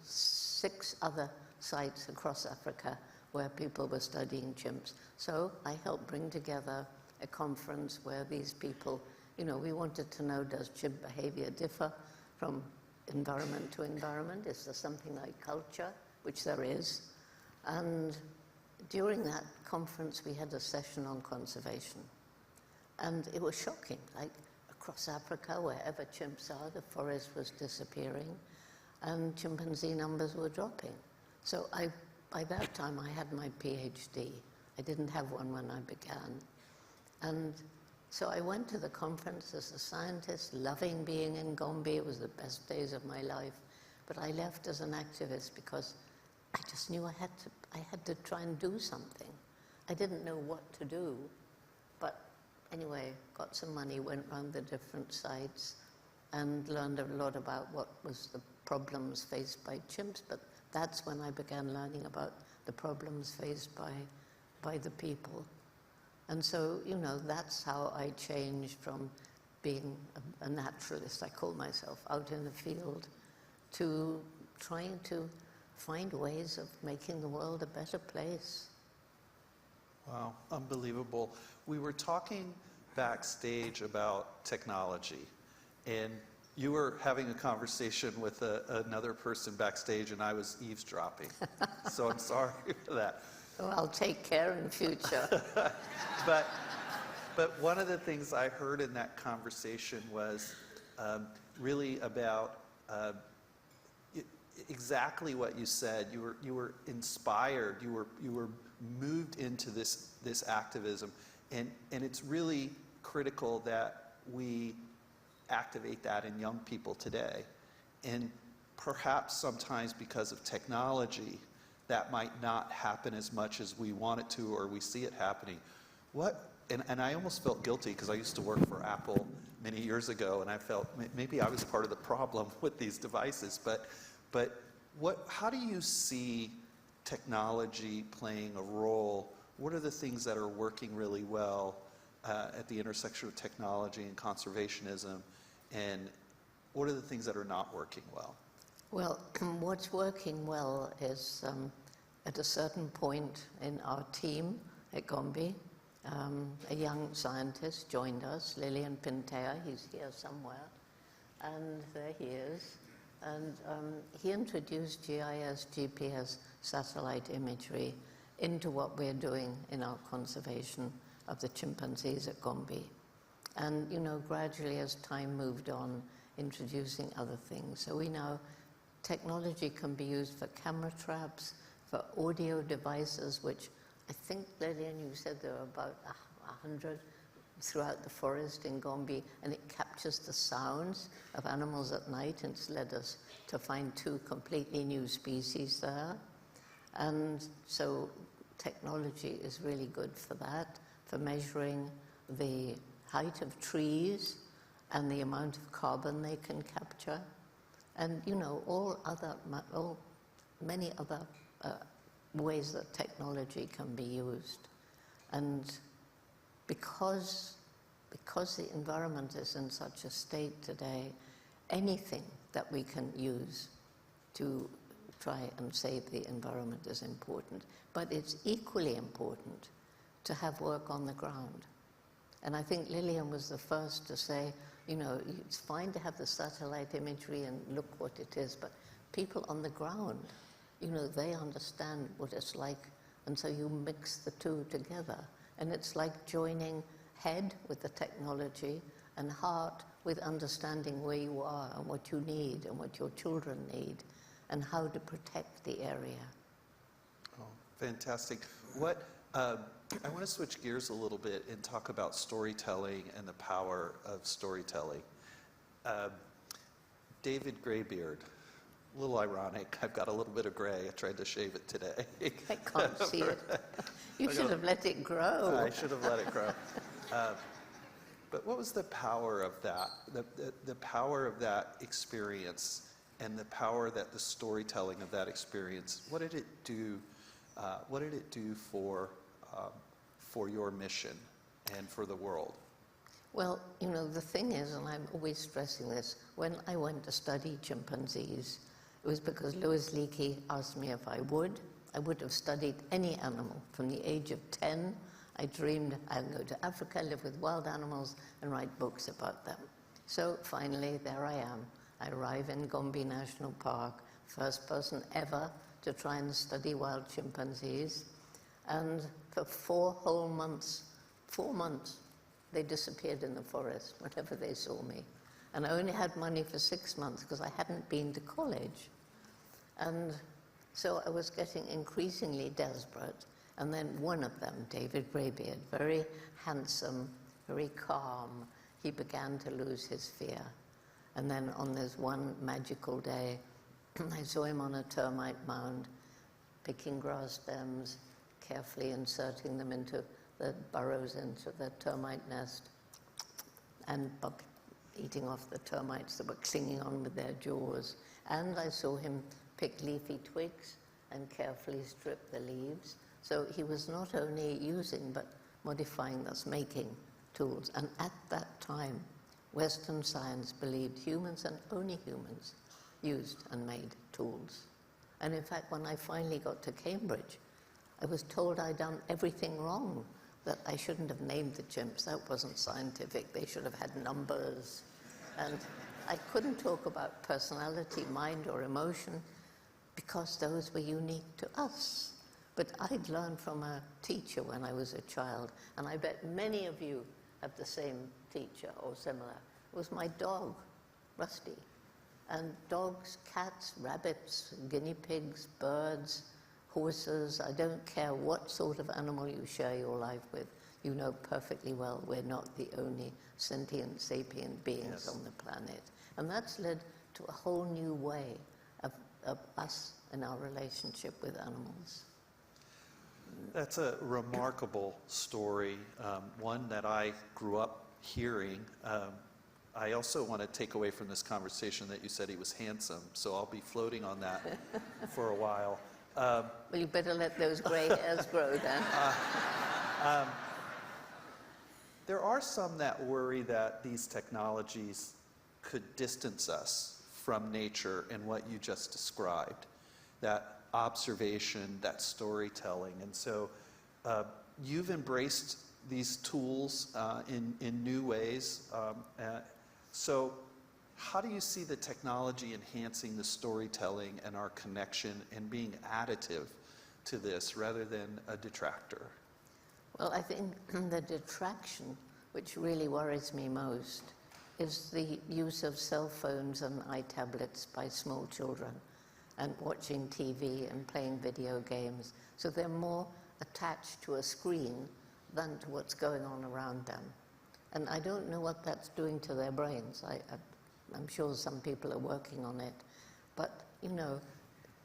6 other sites across Africa where people were studying chimps. So I helped bring together a conference where these people, you know, we wanted to know, does chimp behavior differ from environment to environment? Is there something like culture, which there is? And during that conference, we had a session on conservation. And it was shocking, like across Africa, wherever chimps are, the forest was disappearing and chimpanzee numbers were dropping. So by that time, I had my PhD. I didn't have one when I began. And so I went to the conference as a scientist, loving being in Gombe. It was the best days of my life. But I left as an activist because I just knew I had to try and do something. I didn't know what to do. But anyway, got some money, went around the different sites and learned a lot about what was the problems faced by chimps. But that's when I began learning about the problems faced by the people. And so, you know, that's how I changed from being a naturalist, I call myself, out in the field, to trying to find ways of making the world a better place. Wow, unbelievable. We were talking backstage about technology, and you were having a conversation with another person backstage, and I was eavesdropping. So I'm sorry for that. Well, I'll take care in future. But one of the things I heard in that conversation was really about exactly what you said. You were inspired. You were moved into this activism, and it's really critical that we activate that in young people today. And perhaps sometimes because of technology, that might not happen as much as we want it to, or we see it happening. And I almost felt guilty because I used to work for Apple many years ago, and I felt maybe I was part of the problem with these devices. But how do you see technology playing a role? What are the things that are working really well at the intersection of technology and conservationism, and what are the things that are not working well? Well, what's working well is at a certain point in our team at Gombe, a young scientist joined us, Lilian Pintea. He's here somewhere, and there he is. And he introduced GIS, GPS, satellite imagery into what we're doing in our conservation of the chimpanzees at Gombe. And, you know, gradually as time moved on, introducing other things. So we know technology can be used for camera traps, for audio devices, which I think, Lillian, you said there are about 100 throughout the forest in Gombe, and it captures the sounds of animals at night, and it's led us to find 2 completely new species there. And so technology is really good for that, for measuring the height of trees and the amount of carbon they can capture. And, you know, many other ways that technology can be used. And because the environment is in such a state today, anything that we can use to try and save the environment is important. But it's equally important to have work on the ground. And I think Lillian was the first to say, you know, it's fine to have the satellite imagery and look what it is, but people on the ground, you know, they understand what it's like, and so you mix the 2 together. And it's like joining head with the technology and heart with understanding where you are and what you need and what your children need and how to protect the area. Oh, fantastic. I want to switch gears a little bit and talk about storytelling and the power of storytelling. David Graybeard, a little ironic. I've got a little bit of gray. I tried to shave it today. I can't see it. You should have let it grow. I should have let it grow. But what was the power of that? The power of that experience and the power that the storytelling of that experience, what did it do? What did it do for your mission and for the world? Well, you know, the thing is, and I'm always stressing this, when I went to study chimpanzees, it was because Louis Leakey asked me if I would. I would have studied any animal. From the age of 10, I dreamed I'd go to Africa, live with wild animals, and write books about them. So finally, there I am. I arrive in Gombe National Park, first person ever to try and study wild chimpanzees. And for 4 whole months, 4 months, they disappeared in the forest whenever they saw me. And I only had money for 6 months because I hadn't been to college. And so I was getting increasingly desperate. And then one of them, David Graybeard, very handsome, very calm, he began to lose his fear. And then on this one magical day, I saw him on a termite mound, picking grass stems, carefully inserting them into the burrows into the termite nest, and eating off the termites that were clinging on with their jaws. And I saw him pick leafy twigs and carefully strip the leaves. So he was not only using, but modifying, thus making tools. And at that time, Western science believed humans and only humans used and made tools. And in fact, when I finally got to Cambridge, I was told I'd done everything wrong, that I shouldn't have named the chimps. That wasn't scientific. They should have had numbers. And I couldn't talk about personality, mind, or emotion because those were unique to us. But I'd learned from a teacher when I was a child, and I bet many of you have the same teacher or similar. It was my dog, Rusty. And dogs, cats, rabbits, guinea pigs, birds, horses, I don't care what sort of animal you share your life with, you know perfectly well we're not the only sentient, sapient beings on the planet. And that's led to a whole new way of us and our relationship with animals. That's a remarkable story, one that I grew up hearing. I also want to take away from this conversation that you said he was handsome, so I'll be floating on that for a while. Well, you better let those gray hairs grow then. There are some that worry that these technologies could distance us from nature and what you just described, that observation, that storytelling. And so you've embraced these tools in new ways. So how do you see the technology enhancing the storytelling and our connection and being additive to this rather than a detractor? Well, I think the detraction, which really worries me most, is the use of cell phones and iTablets by small children and watching TV and playing video games. So they're more attached to a screen than to what's going on around them. And I don't know what that's doing to their brains. I'm sure some people are working on it. But, you know,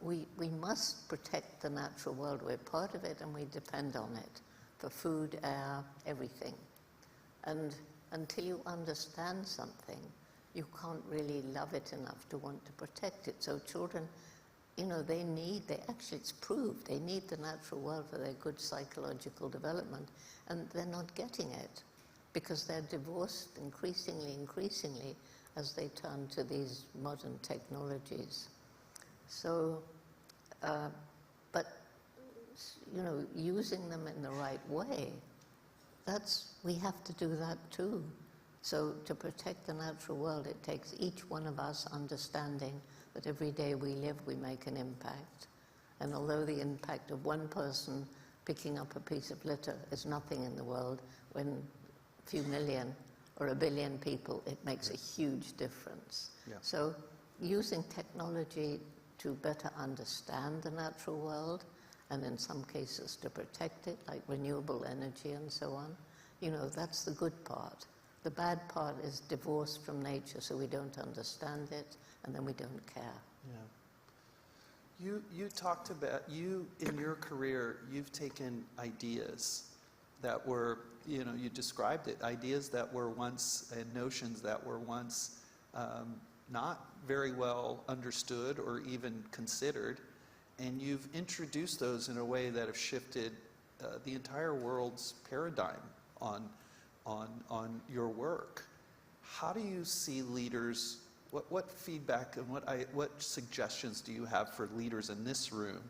we must protect the natural world. We're part of it and we depend on it for food, air, everything. And until you understand something, you can't really love it enough to want to protect it. So children, you know, actually it's proved, they need the natural world for their good psychological development, and they're not getting it because they're divorced increasingly as they turn to these modern technologies. So, but, you know, using them in the right way, we have to do that too. So to protect the natural world, it takes each one of us understanding that every day we live, we make an impact. And although the impact of one person picking up a piece of litter is nothing in the world, when a few million or a billion people, it makes a huge difference. Yeah. So using technology to better understand the natural world, and in some cases to protect it, like renewable energy and so on, you know, that's the good part. The bad part is divorced from nature, so we don't understand it, and then we don't care. Yeah. You talked about, in your career, you've taken ideas that were, you know, you described it, ideas that were once, and notions that were once not very well understood or even considered, and you've introduced those in a way that have shifted the entire world's paradigm on your work. How do you see leaders, what feedback and what suggestions do you have for leaders in this room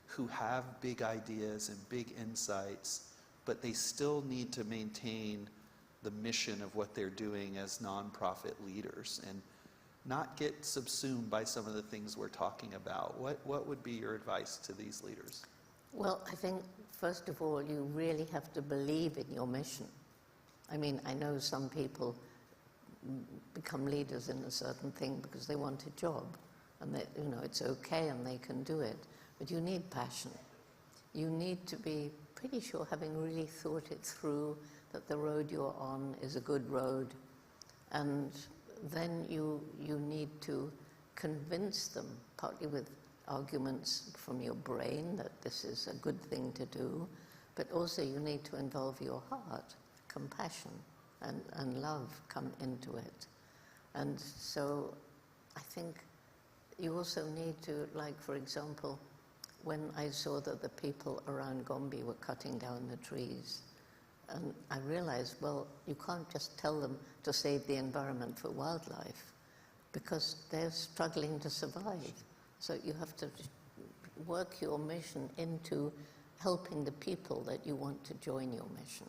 who have big ideas and big insights, but they still need to maintain the mission of what they're doing as nonprofit leaders and not get subsumed by some of the things we're talking about? What would be your advice to these leaders? Well, I think, first of all, you really have to believe in your mission. I mean, I know some people become leaders in a certain thing because they want a job, and that, you know, it's okay and they can do it. But you need passion. You need to be pretty sure, having really thought it through, that the road you're on is a good road. And then you need to convince them, partly with arguments from your brain that this is a good thing to do, but also you need to involve your heart. Compassion and love come into it. And so I think you also need to, like, for example, when I saw that the people around Gombe were cutting down the trees, and I realized, well, you can't just tell them to save the environment for wildlife because they're struggling to survive. So you have to work your mission into helping the people that you want to join your mission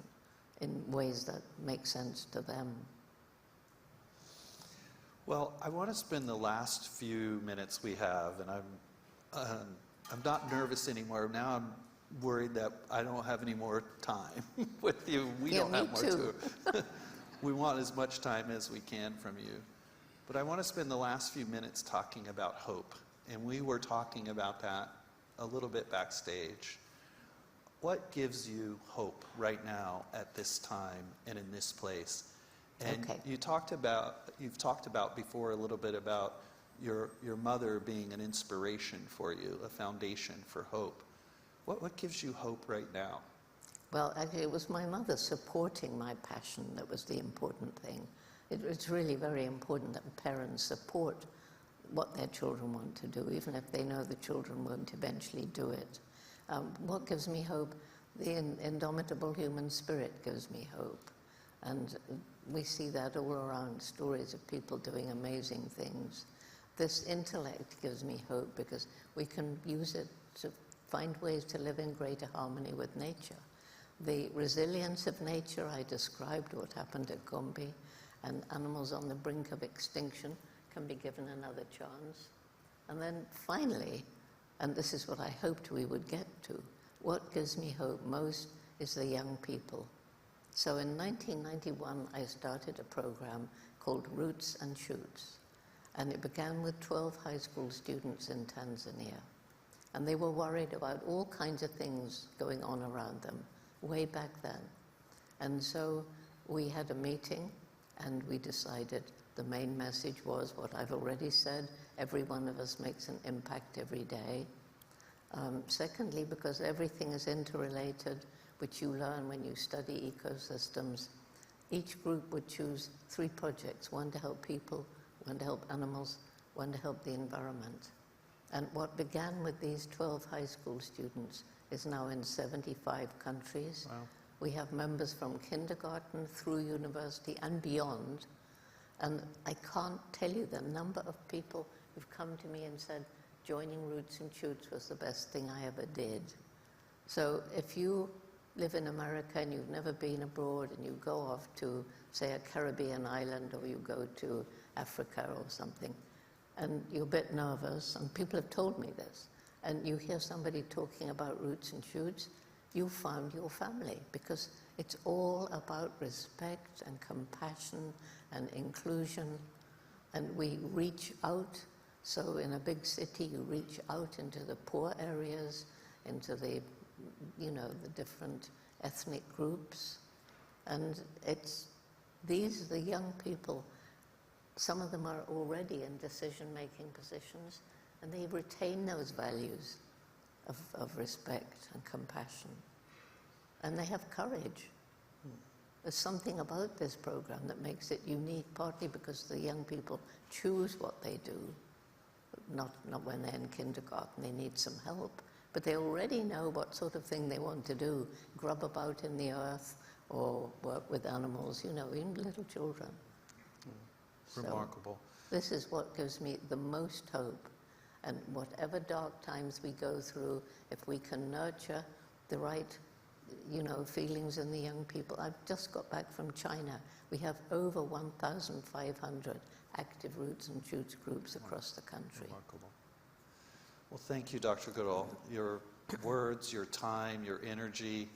in ways that make sense to them. Well, I want to spend the last few minutes we have, and I'm not nervous anymore. Now I'm worried that I don't have any more time with you. We don't have more too. We want as much time as we can from you. But I want to spend the last few minutes talking about hope. And we were talking about that a little bit backstage. What gives you hope right now at this time and in this place? And Okay. you've talked about before a little bit about your mother being an inspiration for you, a foundation for hope. What gives you hope right now? Well, actually, it was my mother supporting my passion that was the important thing. It's really very important that parents support what their children want to do, even if they know the children won't eventually do it. What gives me hope? The indomitable human spirit gives me hope. And we see that all around, stories of people doing amazing things. This intellect gives me hope because we can use it to find ways to live in greater harmony with nature. The resilience of nature, I described what happened at Gombe, and animals on the brink of extinction can be given another chance. And then finally, and this is what I hoped we would get to, what gives me hope most is the young people. So in 1991, I started a program called Roots and Shoots, and it began with 12 high school students in Tanzania. And they were worried about all kinds of things going on around them way back then. And so we had a meeting and we decided the main message was what I've already said, every one of us makes an impact every day. Secondly, because everything is interrelated, which you learn when you study ecosystems, each group would choose 3 projects, one to help people, one to help animals, one to help the environment. And what began with these 12 high school students is now in 75 countries. Wow. We have members from kindergarten through university and beyond. And I can't tell you the number of people who've come to me and said, joining Roots and Shoots was the best thing I ever did. So if you live in America and you've never been abroad and you go off to, say, a Caribbean island, or you go to Africa or something, and you're a bit nervous, and people have told me this, and you hear somebody talking about Roots and Shoots, you found your family, because it's all about respect and compassion and inclusion, and we reach out. So in a big city, you reach out into the poor areas, into the, you know, the different ethnic groups, and these are the young people. Some of them are already in decision-making positions, and they retain those values of respect and compassion. And they have courage. There's something about this program that makes it unique, partly because the young people choose what they do. Not when they're in kindergarten, they need some help, but they already know what sort of thing they want to do, grub about in the earth or work with animals, you know, even little children. Remarkable. So this is what gives me the most hope. And whatever dark times we go through, if we can nurture the right, you know, feelings in the young people. I've just got back from China. We have over 1,500 active Roots and Shoots groups across the country. Remarkable. Well, thank you, Dr. Goodall. Your words, your time, your energy,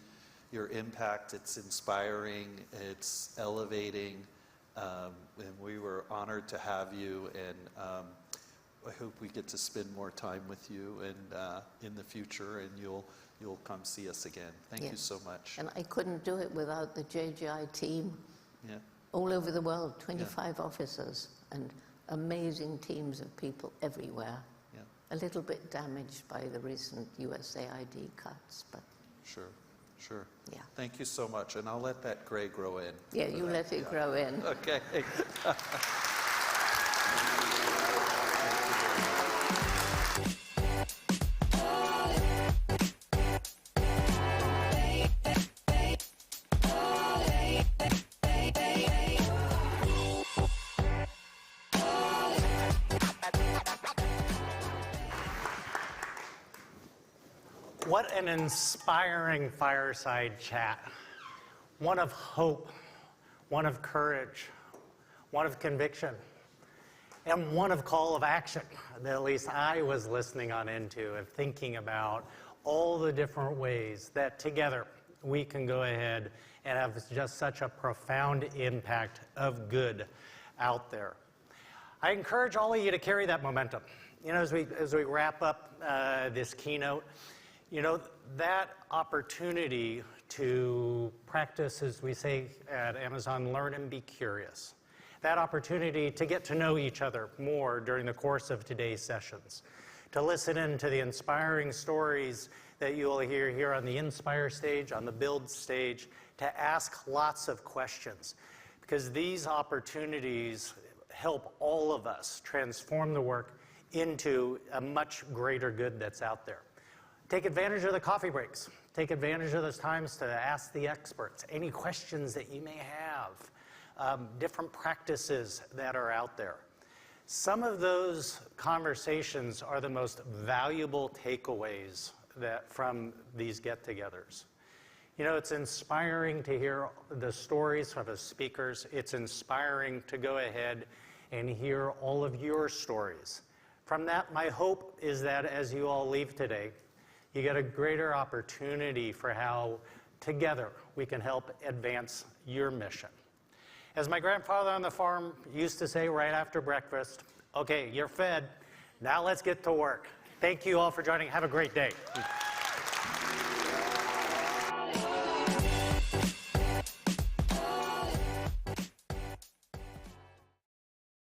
your impact, it's inspiring, it's elevating. And we were honored to have you, and I hope we get to spend more time with you and in the future, and you'll come see us again. Thank you so much. And I couldn't do it without the JGI team. Yeah. All over the world, 25 officers and amazing teams of people everywhere. Yeah. A little bit damaged by the recent USAID cuts, but Sure. Sure. Yeah. Thank you so much, and I'll let that gray grow in. yeah, you let it grow in. Okay. What an inspiring fireside chat. One of hope, one of courage, one of conviction, and one of call of action that at least I was listening on into, of thinking about all the different ways that together we can go ahead and have just such a profound impact of good out there. I encourage all of you to carry that momentum. You know, as we wrap up this keynote, you know, that opportunity to practice, as we say at Amazon, learn and be curious. That opportunity to get to know each other more during the course of today's sessions, to listen in to the inspiring stories that you'll hear here on the Inspire stage, on the Build stage, to ask lots of questions, because these opportunities help all of us transform the work into a much greater good that's out there. Take advantage of the coffee breaks. Take advantage of those times to ask the experts any questions that you may have, different practices that are out there. Some of those conversations are the most valuable takeaways from these get-togethers. You know, it's inspiring to hear the stories of the speakers. It's inspiring to go ahead and hear all of your stories. From that, my hope is that as you all leave today, you get a greater opportunity for how together we can help advance your mission. As my grandfather on the farm used to say right after breakfast, okay, you're fed, now let's get to work. Thank you all for joining. Have a great day.